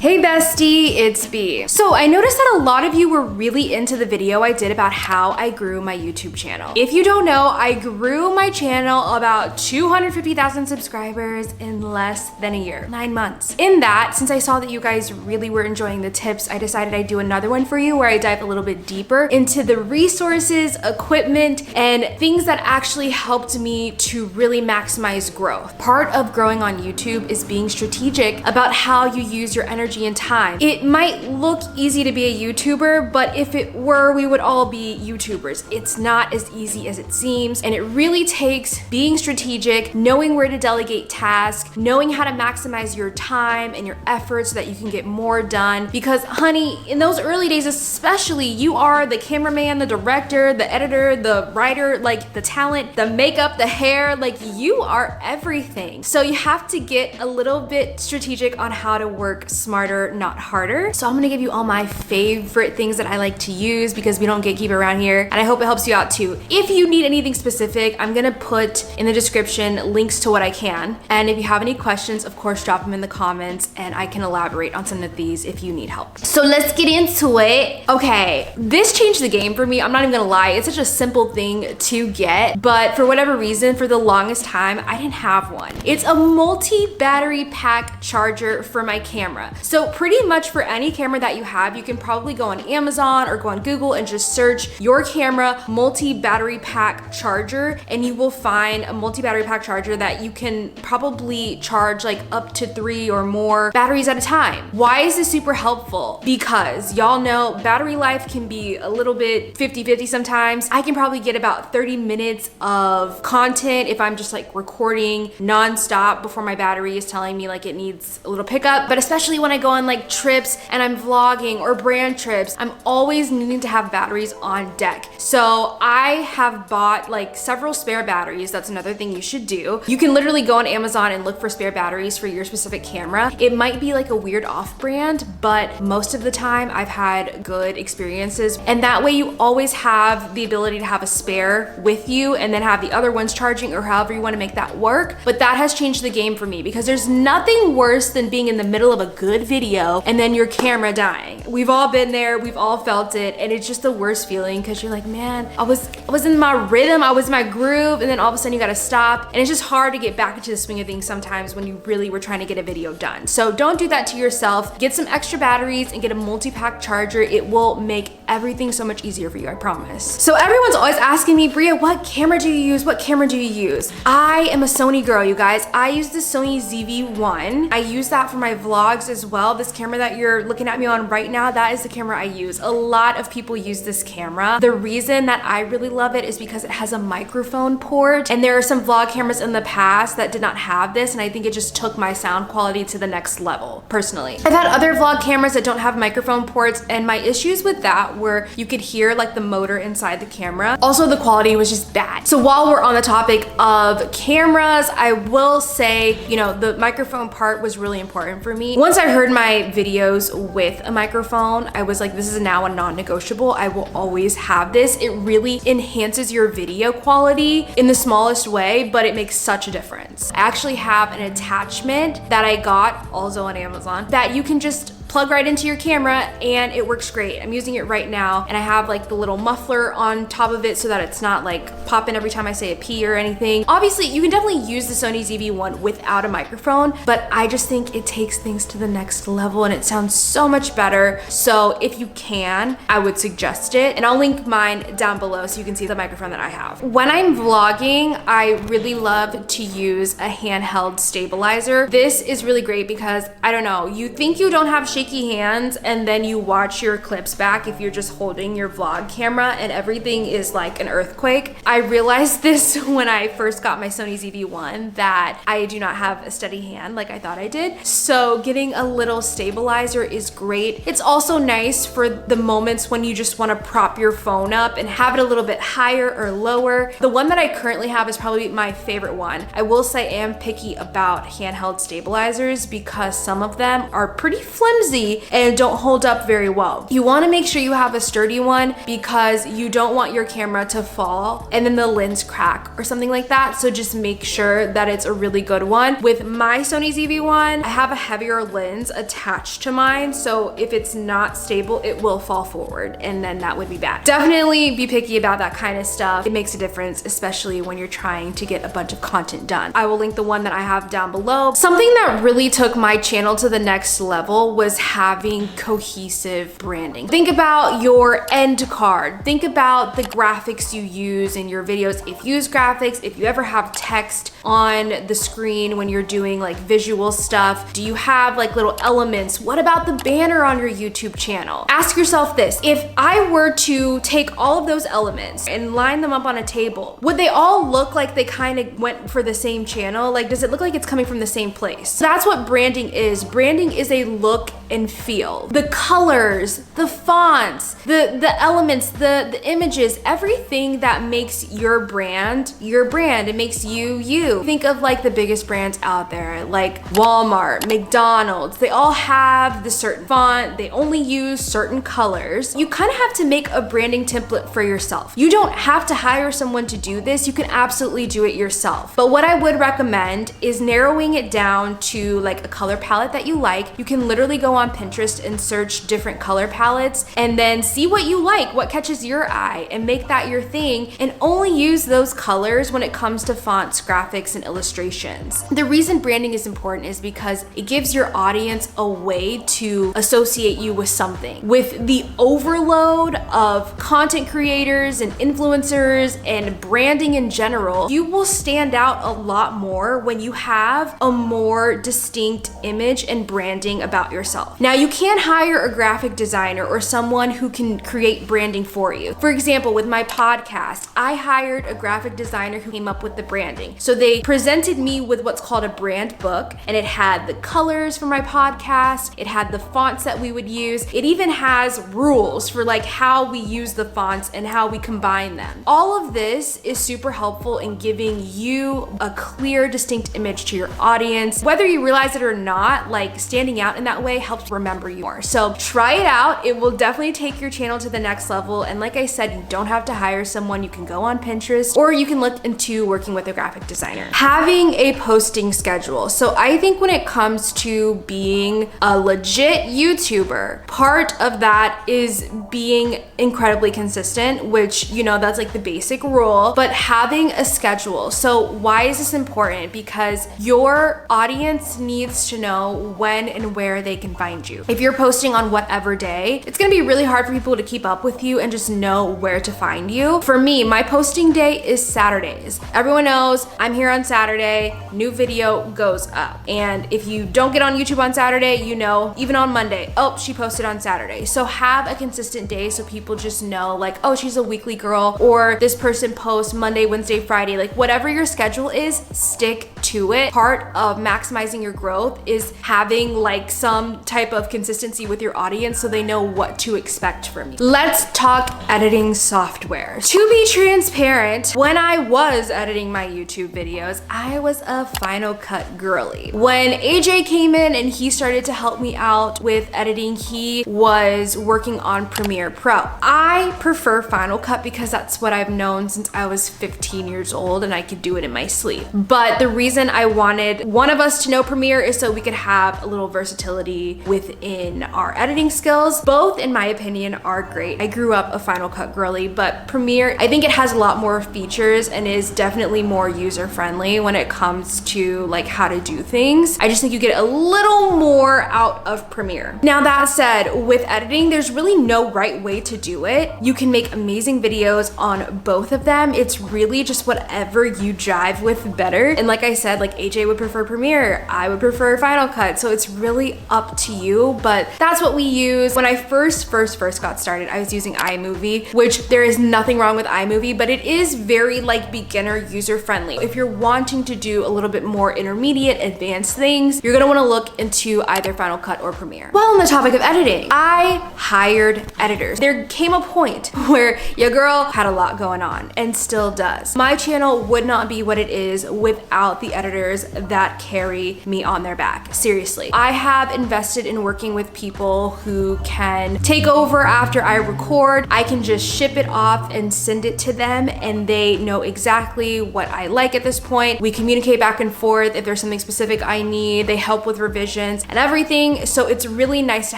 Hey bestie, it's B. So I noticed that a lot of you were really into the video I did about how I grew my YouTube channel. If you don't know, I grew my channel about 250,000 subscribers in less than a year, 9 months. In that, since I saw that you guys really were enjoying the tips, I decided I'd do another one for you where I dive a little bit deeper into the resources, equipment, and things that actually helped me to really maximize growth. Part of growing on YouTube is being strategic about how you use your energy and time. It might look easy to be a YouTuber, but if it were, we would all be YouTubers. It's not as easy as it seems, and it really takes being strategic, knowing where to delegate tasks, knowing how to maximize your time and your efforts so that you can get more done. Because honey, in those early days especially, you are the cameraman, the director, the editor, the writer, like the talent, the makeup, the hair, like you are everything. So you have to get a little bit strategic on how to work smarter, not harder. So I'm gonna give you all my favorite things that I like to use because we don't gatekeep around here, and I hope it helps you out too. If you need anything specific, I'm gonna put in the description links to what I can. And if you have any questions, of course, drop them in the comments and I can elaborate on some of these if you need help. So let's get into it. Okay, this changed the game for me. I'm not even gonna lie. It's such a simple thing to get, but for whatever reason, for the longest time, I didn't have one. It's a multi-battery pack charger for my camera. So pretty much for any camera that you have, you can probably go on Amazon or go on Google and just search your camera multi-battery pack charger, and you will find a multi-battery pack charger that you can probably charge like up to 3 or more batteries at a time. Why is this super helpful? Because y'all know battery life can be a little bit 50-50 sometimes. I can probably get about 30 minutes of content if I'm just like recording non-stop before my battery is telling me like it needs a little pickup. But especially when I go on like trips and I'm vlogging or brand trips, I'm always needing to have batteries on deck. So I have bought like several spare batteries. That's another thing you should do. You can literally go on Amazon and look for spare batteries for your specific camera. It might be like a weird off-brand, but most of the time I've had good experiences. And that way you always have the ability to have a spare with you and then have the other ones charging, or however you want to make that work. But that has changed the game for me because there's nothing worse than being in the middle of a good video and then your camera dying. We've all been there, we've all felt it, and it's just the worst feeling because you're like, man, I was in my rhythm, I was in my groove, and then all of a sudden you gotta stop, and it's just hard to get back into the swing of things sometimes when you really were trying to get a video done. So don't do that to yourself. Get some extra batteries and get a multi-pack charger. It will make everything so much easier for you, I promise. So everyone's always asking me, Bria, what camera do you use? What camera do you use? I am a Sony girl, you guys. I use the Sony ZV-1. I use that for my vlogs as well. This camera that you're looking at me on right now, that is the camera I use. A lot of people use this camera. The reason that I really love it is because it has a microphone port, and there are some vlog cameras in the past that did not have this, and I think it just took my sound quality to the next level, personally. I've had other vlog cameras that don't have microphone ports, and my issues with that were you could hear like the motor inside the camera. Also, the quality was just bad. So while we're on the topic of cameras, I will say, you know, the microphone part was really important for me. Once I heard my videos with a microphone, I was like, this is now a non-negotiable. I will always have this. It really enhances your video quality in the smallest way, but it makes such a difference. I actually have an attachment that I got also on Amazon that you can just plug right into your camera and it works great. I'm using it right now, and I have like the little muffler on top of it so that it's not like popping every time I say a P or anything. Obviously, you can definitely use the Sony ZV-1 without a microphone, but I just think it takes things to the next level and it sounds so much better. So if you can, I would suggest it, and I'll link mine down below so you can see the microphone that I have. When I'm vlogging, I really love to use a handheld stabilizer. This is really great because, I don't know, you think you don't have shaky hands and then you watch your clips back if you're just holding your vlog camera and everything is like an earthquake. I realized this when I first got my Sony ZV-1 that I do not have a steady hand like I thought I did. So getting a little stabilizer is great. It's also nice for the moments when you just want to prop your phone up and have it a little bit higher or lower. The one that I currently have is probably my favorite one. I will say I am picky about handheld stabilizers because some of them are pretty flimsy flimsy and don't hold up very well. You want to make sure you have a sturdy one because you don't want your camera to fall and then the lens crack or something like that. So just make sure that it's a really good one. With my Sony ZV-1, I have a heavier lens attached to mine. So if it's not stable, it will fall forward and then that would be bad. Definitely be picky about that kind of stuff. It makes a difference, especially when you're trying to get a bunch of content done. I will link the one that I have down below. Something that really took my channel to the next level was having cohesive branding. Think about your end card. Think about the graphics you use in your videos. If you use graphics, if you ever have text on the screen when you're doing like visual stuff, do you have like little elements? What about the banner on your YouTube channel? Ask yourself this: if I were to take all of those elements and line them up on a table, would they all look like they kind of went for the same channel? Like, does it look like it's coming from the same place? So that's what branding is. Branding is a look and feel. The colors, the fonts, the elements, the images, everything that makes your brand. It makes you, you. Think of like the biggest brands out there, like Walmart, McDonald's. They all have the certain font. They only use certain colors. You kind of have to make a branding template for yourself. You don't have to hire someone to do this. You can absolutely do it yourself. But what I would recommend is narrowing it down to like a color palette that you like. You can literally go on Pinterest and search different color palettes and then see what you like, what catches your eye, and make that your thing, and only use those colors when it comes to fonts, graphics, and illustrations. The reason branding is important is because it gives your audience a way to associate you with something. With the overload of content creators and influencers and branding in general, you will stand out a lot more when you have a more distinct image and branding about yourself. Now, you can hire a graphic designer or someone who can create branding for you. For example, with my podcast, I hired a graphic designer who came up with the branding. So they presented me with what's called a brand book, and it had the colors for my podcast, it had the fonts that we would use, it even has rules for like how we use the fonts and how we combine them. All of this is super helpful in giving you a clear, distinct image to your audience. Whether you realize it or not, like standing out in that way helps remember you more. So try it out. It will definitely take your channel to the next level. And like I said, you don't have to hire someone. You can go on Pinterest or you can look into working with a graphic designer. Having a posting schedule. So I think when it comes to being a legit YouTuber, part of that is being incredibly consistent, which, you know, that's like the basic rule, but having a schedule. So why is this important? Because your audience needs to know when and where they can find you. If you're posting on whatever day, it's gonna be really hard for people to keep up with you and just know where to find you. For me, my posting day is Saturdays. Everyone knows I'm here on Saturday, new video goes up. And if you don't get on YouTube on Saturday, you know, even on Monday, oh, she posted on Saturday. So have a consistent day so people just know like, oh, she's a weekly girl, or this person posts Monday, Wednesday, Friday. Like whatever your schedule is, stick to it. Part of maximizing your growth is having like some type of consistency with your audience so they know what to expect from you. Let's talk editing software. To be transparent, when I was editing my YouTube videos, I was a Final Cut girly. When AJ came in and he started to help me out with editing, he was working on Premiere Pro. I prefer Final Cut because that's what I've known since I was 15 years old and I could do it in my sleep. But the reason I wanted one of us to know Premiere is so we could have a little versatility within our editing skills. Both, in my opinion, are great. I grew up a Final Cut girly, but Premiere, I think it has a lot more features and is definitely more user-friendly when it comes to like how to do things. I just think you get a little more out of Premiere. Now that said, with editing, there's really no right way to do it. You can make amazing videos on both of them. It's really just whatever you jive with better. And like I said, like AJ would prefer Premiere, I would prefer Final Cut. So it's really up to you, but that's what we use. When I first got started, I was using iMovie, which there is nothing wrong with iMovie, but it is very like beginner user friendly. If you're wanting to do a little bit more intermediate advanced things, you're gonna wanna look into either Final Cut or Premiere. Well, on the topic of editing, I hired editors. There came a point where your girl had a lot going on and still does. My channel would not be what it is without the editors that carry me on their back. Seriously. I have invested interested in working with people who can take over after I record. I can just ship it off and send it to them, and they know exactly what I like at this point. We communicate back and forth. If there's something specific I need, they help with revisions and everything. So it's really nice to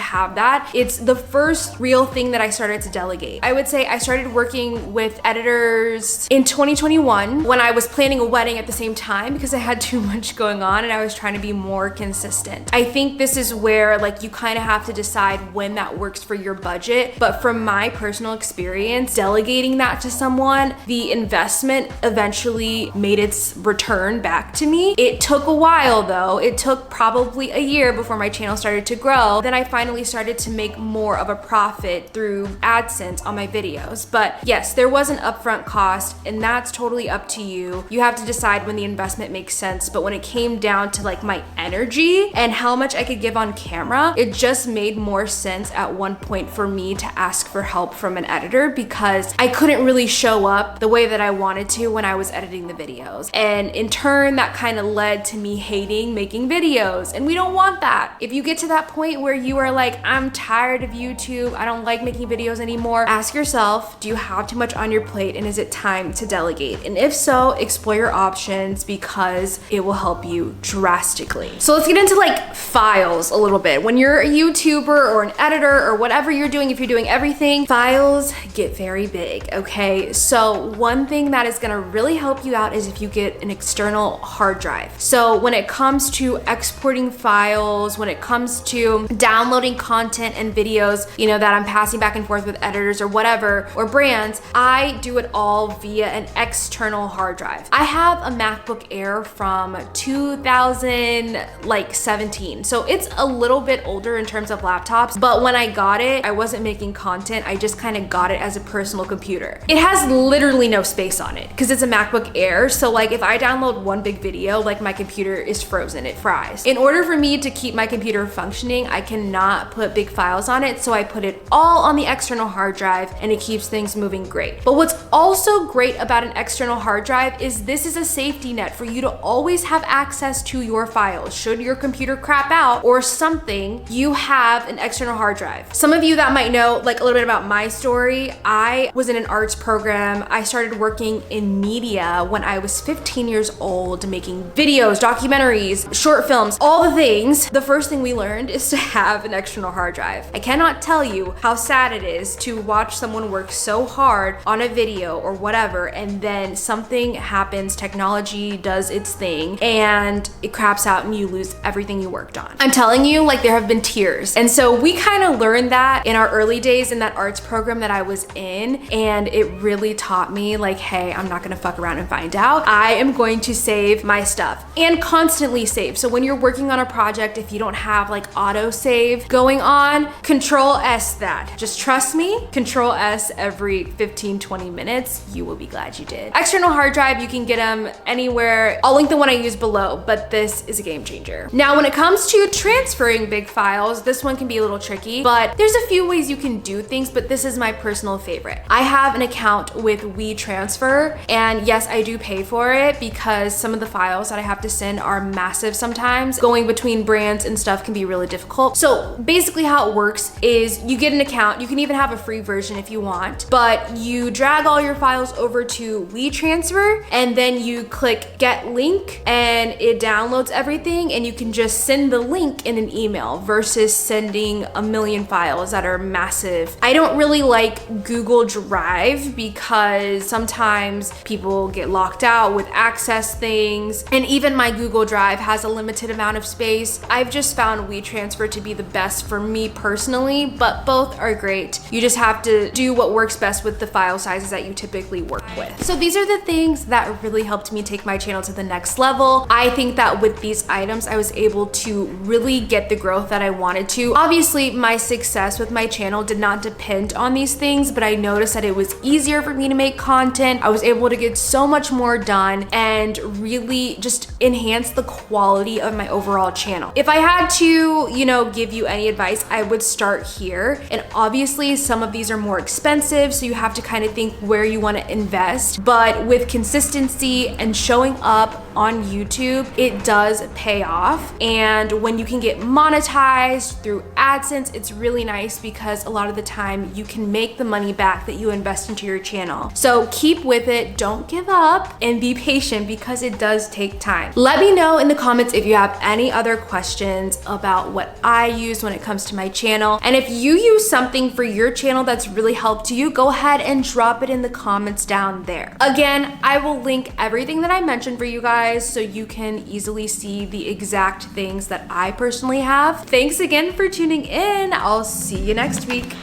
have that. It's the first real thing that I started to delegate. I would say I started working with editors in 2021 when I was planning a wedding at the same time because I had too much going on and I was trying to be more consistent. I think this is where like you kind of have to decide when that works for your budget. But from my personal experience, delegating that to someone, the investment eventually made its return back to me. It took a while though. It took probably a year before my channel started to grow. Then I finally started to make more of a profit through AdSense on my videos. But yes, there was an upfront cost, and that's totally up to you. You have to decide when the investment makes sense. But when it came down to like my energy and how much I could give on camera, it just made more sense at one point for me to ask for help from an editor because I couldn't really show up the way that I wanted to when I was editing the videos. And in turn, that kind of led to me hating making videos. And we don't want that. If you get to that point where you are like, I'm tired of YouTube, I don't like making videos anymore, ask yourself, do you have too much on your plate and is it time to delegate? And if so, explore your options because it will help you drastically. So let's get into like files a little bit. When you're a YouTuber or an editor or whatever you're doing, if you're doing everything, files get very big, okay? So one thing that is gonna really help you out is if you get an external hard drive. So when it comes to exporting files, when it comes to downloading content and videos, you know, that I'm passing back and forth with editors or whatever, or brands, I do it all via an external hard drive. I have a MacBook Air from 2017, so it's a little bit older in terms of laptops, but when I got it, I wasn't making content, I just kind of got it as a personal computer. It has literally no space on it because it's a MacBook Air, so like if I download one big video, like my computer is frozen, it fries. In order for me to keep my computer functioning, I cannot put big files on it, so I put it all on the external hard drive and it keeps things moving great. But what's also great about an external hard drive is this is a safety net for you to always have access to your files. Should your computer crap out or something, you have an external hard drive. Some of you that might know like a little bit about my story, I was in an arts program. I started working in media when I was 15 years old, making videos, documentaries, short films, all the things. The first thing we learned is to have an external hard drive. I cannot tell you how sad it is to watch someone work so hard on a video or whatever, and then something happens, technology does its thing, and it craps out and you lose everything you worked on. I'm telling you, like there have been tears. And so we kind of learned that in our early days in that arts program that I was in, and it really taught me like, hey, I'm not gonna fuck around and find out. I am going to save my stuff and constantly save. So when you're working on a project, if you don't have like auto save going on, Control S that. Just trust me, Control S every 15-20 minutes, you will be glad you did. External hard drive, you can get them anywhere. I'll link the one I use below, but this is a game changer. Now, when it comes to transferring big files, this one can be a little tricky, but there's a few ways you can do things, but this is my personal favorite. I have an account with WeTransfer, and yes, I do pay for it because some of the files that I have to send are massive sometimes. Going between brands and stuff can be really difficult. So basically how it works is you get an account, you can even have a free version if you want, but you drag all your files over to WeTransfer and then you click get link and it downloads everything, and you can just send the link in an email versus sending a million files that are massive. I don't really like Google Drive because sometimes people get locked out with access things, and even my Google Drive has a limited amount of space. I've just found WeTransfer to be the best for me personally, but both are great. You just have to do what works best with the file sizes that you typically work with. So these are the things that really helped me take my channel to the next level. I think that with these items, I was able to really get the growth that I wanted to. Obviously, my success with my channel did not depend on these things, but I noticed that it was easier for me to make content. I was able to get so much more done and really just enhance the quality of my overall channel. If I had to, you know, give you any advice, I would start here. And obviously some of these are more expensive, so you have to kind of think where you want to invest. But with consistency and showing up on YouTube, it does pay off. And when you can get monetized through AdSense, it's really nice because a lot of the time you can make the money back that you invest into your channel. So keep with it, don't give up, and be patient because it does take time. Let me know in the comments if you have any other questions about what I use when it comes to my channel. And if you use something for your channel that's really helped you, go ahead and drop it in the comments down there. Again, I will link everything that I mentioned for you guys so you can easily see the exact things that I personally have. Thanks again for tuning in. I'll see you next week.